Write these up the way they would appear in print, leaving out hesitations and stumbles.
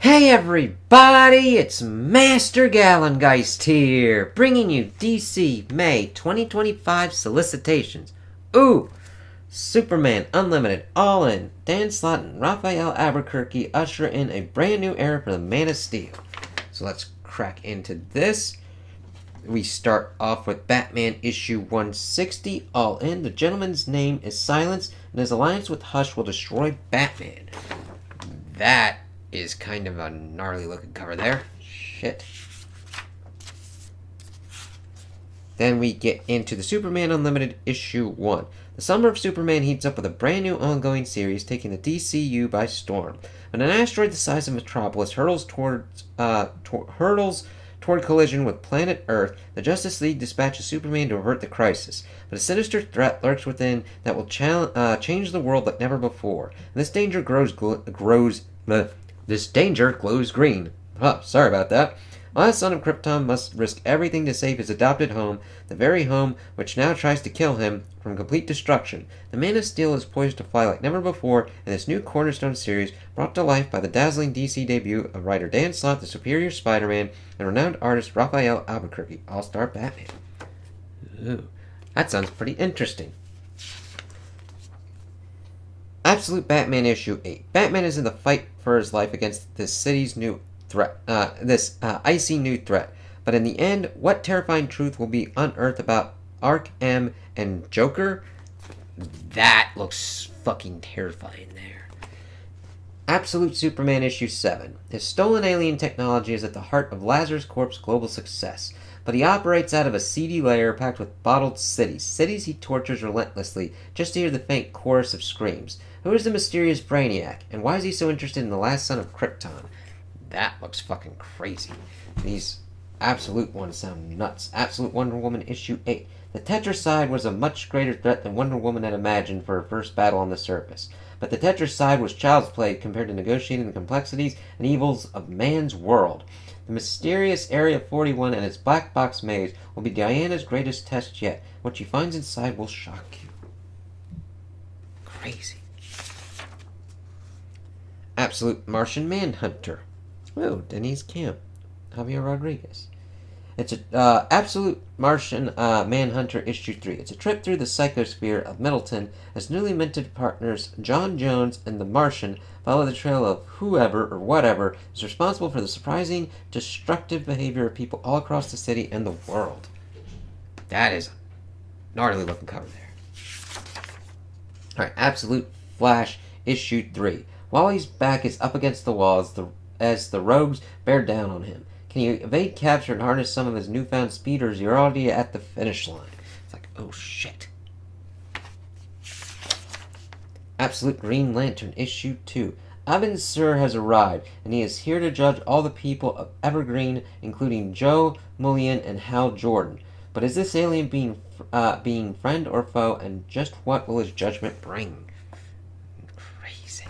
Hey everybody, it's Master Gallengeist here, bringing you DC May 2025 Solicitations. Ooh, Superman Unlimited, all in. Dan Slott and Raphael Albuquerque usher in a brand new era for the Man of Steel. So let's crack into this. We start off with Batman issue 160, all in. The gentleman's name is Silence, and his alliance with Hush will destroy Batman. That is kind of a gnarly looking cover there. Shit. Then we get into the Superman Unlimited issue 1. The summer of Superman heats up with a brand new ongoing series taking the DCU by storm. When an asteroid the size of Metropolis hurtles toward collision with planet Earth, the Justice League dispatches Superman to avert the crisis. But a sinister threat lurks within that will change the world like never before. And this danger glows green. Oh, sorry about that. Last son of Krypton must risk everything to save his adopted home, the very home which now tries to kill him, from complete destruction. The Man of Steel is poised to fly like never before in this new cornerstone series, brought to life by the dazzling DC debut of writer Dan Slott, the superior Spider-Man, and renowned artist Raphael Albuquerque, All-Star Batman. Ooh, that sounds pretty interesting. Absolute Batman issue 8. Batman is in the fight for his life against this city's new threat, icy new threat. But in the end, what terrifying truth will be unearthed about Arkham and Joker? That looks fucking terrifying there. Absolute Superman issue 7. His stolen alien technology is at the heart of Lazarus Corp's global success. But he operates out of a seedy lair packed with bottled cities he tortures relentlessly just to hear the faint chorus of screams. Who is the mysterious Brainiac, and why is he so interested in the last son of Krypton? That looks fucking crazy. These Absolute ones sound nuts. Absolute Wonder Woman issue 8. The Tetracide was a much greater threat than Wonder Woman had imagined for her first battle on the surface. But the Tetracide was child's play compared to negotiating the complexities and evils of man's world. The mysterious Area 41 and its black box maze will be Diana's greatest test yet. What she finds inside will shock you. Crazy. Absolute Martian Manhunter. Oh, Denise Camp. Javier Rodriguez. It's a Absolute Martian Manhunter issue 3. It's a trip through the psychosphere of Middleton as newly minted partners John Jones and the Martian follow the trail of whoever or whatever is responsible for the surprising, destructive behavior of people all across the city and the world. That is a gnarly looking cover there. Alright, Absolute Flash issue 3. Wally's back is up against the wall as the rogues bear down on him. Can you evade capture and harness some of his newfound speed, or is he already at the finish line? It's like, oh shit. Absolute Green Lantern issue 2. Abin Sur has arrived, and he is here to judge all the people of Evergreen, including Joe Mullion and Hal Jordan. But is this alien being friend or foe, and just what will his judgment bring? Crazy.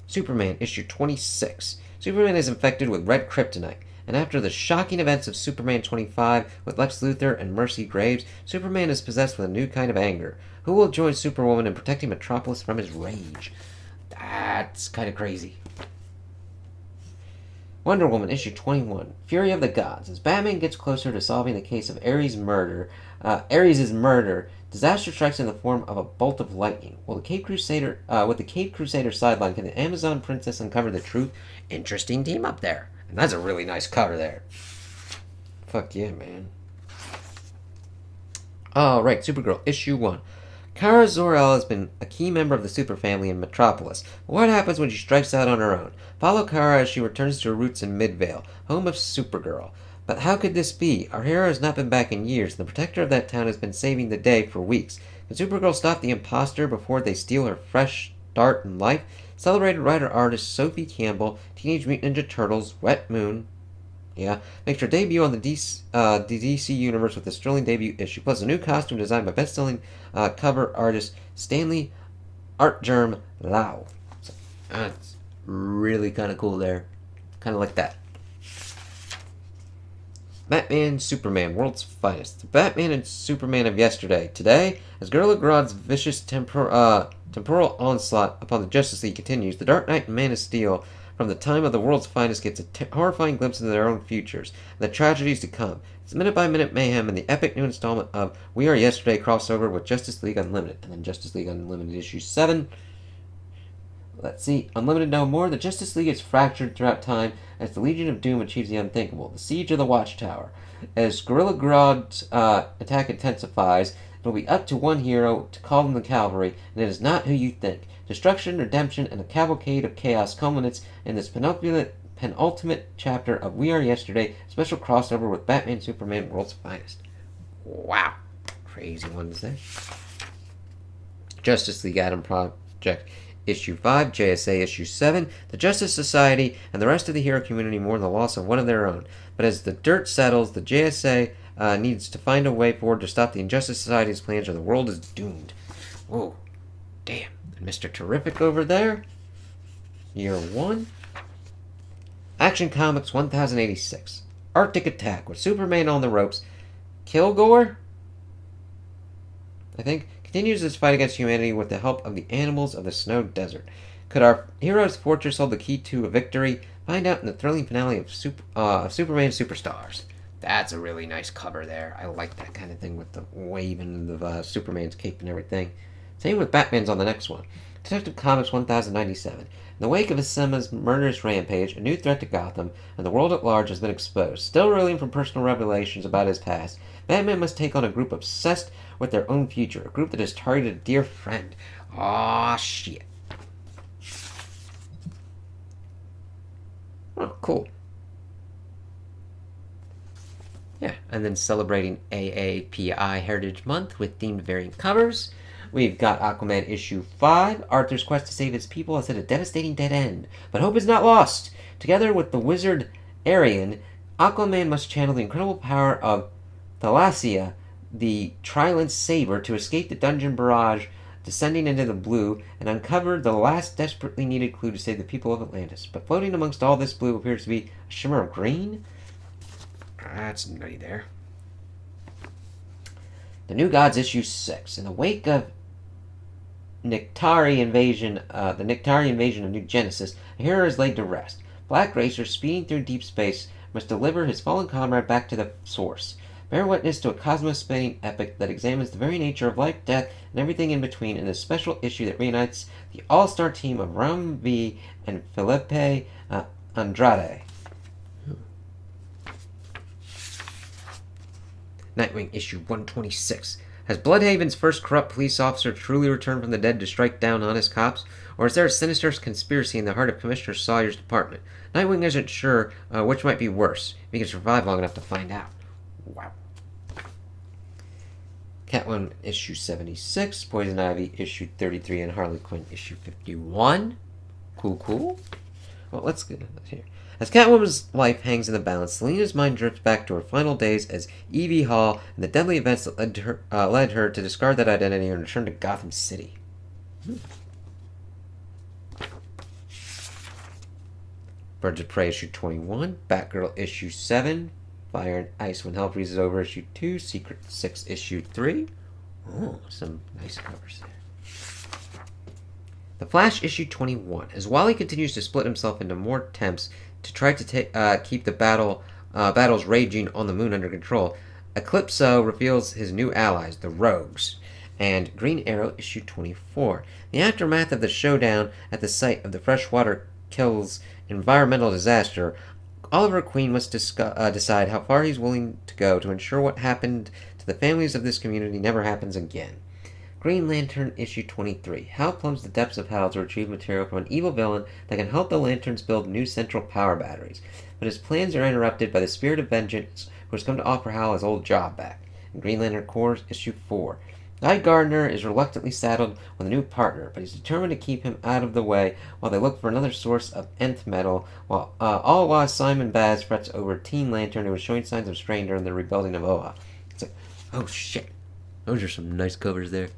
Superman issue 26. Superman is infected with red kryptonite, and after the shocking events of Superman 25 with Lex Luthor and Mercy Graves, Superman is possessed with a new kind of anger. Who will join Superwoman in protecting Metropolis from his rage? That's kind of crazy. Wonder Woman issue 21. Fury of the Gods. As Batman gets closer to solving the case of Ares' murder, disaster strikes in the form of a bolt of lightning. With the Caped Crusader sideline, can the Amazon Princess uncover the truth? Interesting team up there. And that's a really nice cover there. Fuck yeah, man. Alright, Supergirl, issue 1. Kara Zor-El has been a key member of the Super Family in Metropolis. But what happens when she strikes out on her own? Follow Kara as she returns to her roots in Midvale, home of Supergirl. But how could this be? Our hero has not been back in years, and the protector of that town has been saving the day for weeks. Can Supergirl stop the imposter before they steal her fresh start in life? Celebrated writer-artist Sophie Campbell, Teenage Mutant Ninja Turtles, Wet Moon, makes her debut on the DC Universe with a sterling debut issue, plus a new costume designed by best-selling cover artist Stanley Artgerm Lau. So, that's really kind of cool there. Kind of like that. Batman, Superman, World's Finest. The Batman and Superman of yesterday. Today, as Gorilla Grodd's vicious temporal onslaught upon the Justice League continues, the Dark Knight and Man of Steel from the time of the World's Finest gets a horrifying glimpse into their own futures and the tragedies to come. It's minute-by-minute mayhem in the epic new installment of We Are Yesterday crossover with Justice League Unlimited. And then Justice League Unlimited issue 7. Let's see. Unlimited no more. The Justice League is fractured throughout time as the Legion of Doom achieves the unthinkable. The Siege of the Watchtower. As Gorilla Grodd's attack intensifies, it will be up to one hero to call in the cavalry, and it is not who you think. Destruction, redemption, and a cavalcade of chaos culminates in this penultimate chapter of We Are Yesterday, special crossover with Batman, Superman, World's Finest. Wow. Crazy ones there. Justice League Atom Project Issue 5, JSA Issue 7, the Justice Society and the rest of the hero community mourn the loss of one of their own. But as the dirt settles, the JSA needs to find a way forward to stop the Injustice Society's plans or the world is doomed. Whoa. Damn. And Mr. Terrific over there. Year 1. Action Comics 1086. Arctic Attack with Superman on the ropes. Kilgore, I think, continues his fight against humanity with the help of the animals of the snow desert. Could our hero's fortress hold the key to a victory? Find out in the thrilling finale of Superman Superstars. That's a really nice cover there. I like that kind of thing with the waving of Superman's cape and everything. Same with Batman's on the next one. Detective Comics 1097. In the wake of Asema's murderous rampage, a new threat to Gotham and the world at large has been exposed. Still reeling from personal revelations about his past, Batman must take on a group obsessed with their own future, a group that has targeted a dear friend. Aw, shit. Oh, cool. Yeah, and then celebrating AAPI Heritage Month with themed variant covers. We've got Aquaman issue 5. Arthur's quest to save his people has hit a devastating dead end, but hope is not lost. Together with the wizard Arian, Aquaman must channel the incredible power of Thalassia, the Trilent Saber, to escape the dungeon barrage descending into the blue and uncover the last desperately needed clue to save the people of Atlantis. But floating amongst all this blue appears to be a shimmer of green. That's nutty there. The New Gods issue 6. In the wake of the Nyctari invasion of New Genesis, a hero is laid to rest. Black Racer, speeding through deep space, must deliver his fallen comrade back to the source. Bear witness to a cosmos-spanning epic that examines the very nature of life, death, and everything in between in this special issue that reunites the all-star team of Ram V and Felipe Andrade. Nightwing issue 126. Has Bloodhaven's first corrupt police officer truly returned from the dead to strike down honest cops? Or is there a sinister conspiracy in the heart of Commissioner Sawyer's department? Nightwing isn't sure which might be worse. If he can survive long enough to find out. Wow. Catwoman issue 76. Poison Ivy issue 33. And Harley Quinn issue 51. Cool. Well, let's get here. As Catwoman's life hangs in the balance, Selina's mind drifts back to her final days as Evie Hall and the deadly events that led her to discard that identity and return to Gotham City. Birds of Prey issue 21, Batgirl issue 7, Fire and Ice When Hell Freezes Over issue 2, Secret 6 issue 3. Oh, some nice covers there. The Flash issue 21. As Wally continues to split himself into more attempts to try to keep the battles raging on the moon under control, Eclipso reveals his new allies, the Rogues, and Green Arrow issue 24. The aftermath of the showdown at the site of the Freshwater Kills environmental disaster, Oliver Queen must decide how far he's willing to go to ensure what happened to the families of this community never happens again. Green Lantern issue 23. Hal plumbs the depths of hell to retrieve material from an evil villain that can help the Lanterns build new central power batteries. But his plans are interrupted by the Spirit of Vengeance, who has come to offer Hal his old job back. In Green Lantern Corps issue 4. Guy Gardner is reluctantly saddled with a new partner, but he's determined to keep him out of the way while they look for another source of nth metal, all while Simon Baz frets over Teen Lantern, who is showing signs of strain during the rebuilding of Oa. It's like, oh shit. Those are some nice covers there.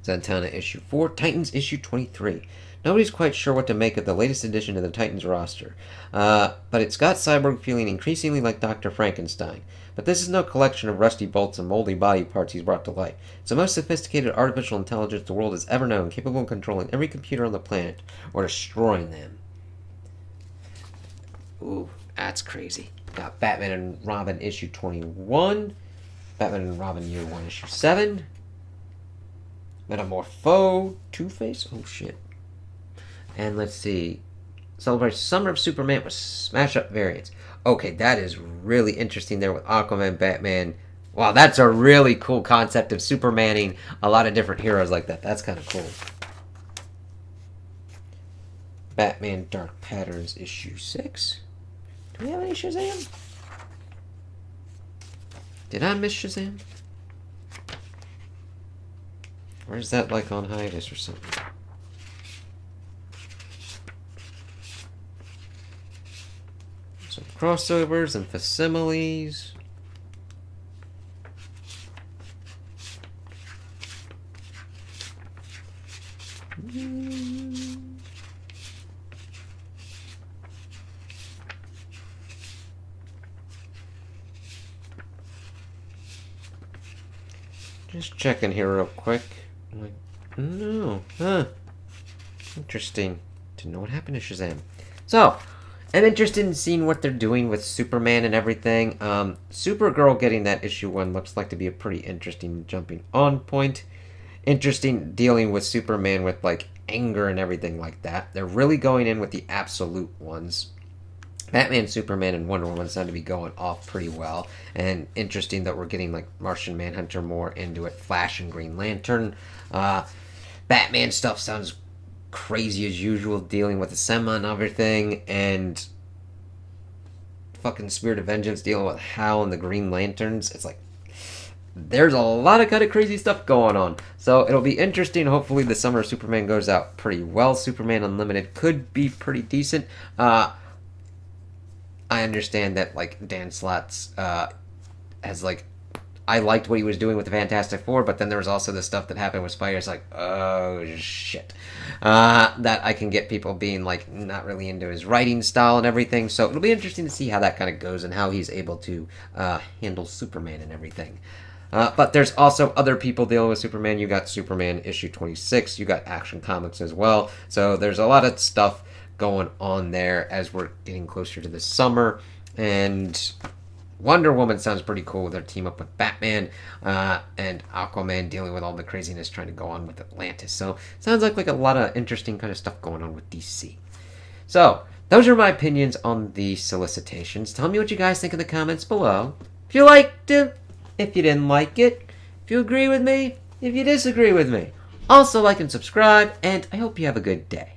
Zatanna issue 4, Titans issue 23. Nobody's quite sure what to make of the latest addition to the Titans roster, but it's got Cyborg feeling increasingly like Dr. Frankenstein. But this is no collection of rusty bolts and moldy body parts he's brought to life. It's the most sophisticated artificial intelligence the world has ever known, capable of controlling every computer on the planet or destroying them. Ooh, that's crazy. Got Batman and Robin issue 21, Batman and Robin year 1 issue 7, Metamorpho, Two-Face, oh shit. And let's see, celebrate Summer of Superman with smash-up variants. Okay, that is really interesting there with Aquaman, Batman. Wow, that's a really cool concept of Supermaning a lot of different heroes like that. That's kind of cool. Batman Dark Patterns issue 6. Do we have any Shazam? Did I miss Shazam? Or is that like on hiatus or something? Some crossovers and facsimiles. Just checking here real quick. No. Huh. Interesting. Didn't know what happened to Shazam. So, I'm interested in seeing what they're doing with Superman and everything. Supergirl getting that issue 1 looks like to be a pretty interesting jumping on point. Interesting dealing with Superman with, like, anger and everything like that. They're really going in with the absolute ones. Batman, Superman, and Wonder Woman sound to be going off pretty well. And interesting that we're getting, like, Martian Manhunter more into it. Flash and Green Lantern. Batman stuff sounds crazy as usual, dealing with the Sema and everything. And fucking Spirit of Vengeance dealing with Hal and the Green Lanterns. It's like, there's a lot of kind of crazy stuff going on. So it'll be interesting. Hopefully the Summer of Superman goes out pretty well. Superman Unlimited could be pretty decent. I understand that, like, Dan Slott's has, like, I liked what he was doing with the Fantastic Four, but then there was also the stuff that happened with Spider. It's like, oh shit, that I can get people being, like, not really into his writing style and everything. So it'll be interesting to see how that kind of goes and how he's able to handle Superman and everything. But there's also other people dealing with Superman. You got Superman issue 26. You got Action Comics as well. So there's a lot of stuff going on there as we're getting closer to the summer. And Wonder Woman sounds pretty cool with her team up with Batman, and Aquaman dealing with all the craziness trying to go on with Atlantis. So sounds like a lot of interesting kind of stuff going on with DC. So those are my opinions on the solicitations. Tell me what you guys think in the comments below. If you liked it, if you didn't like it, if you agree with me, if you disagree with me. Also like and subscribe, and I hope you have a good day.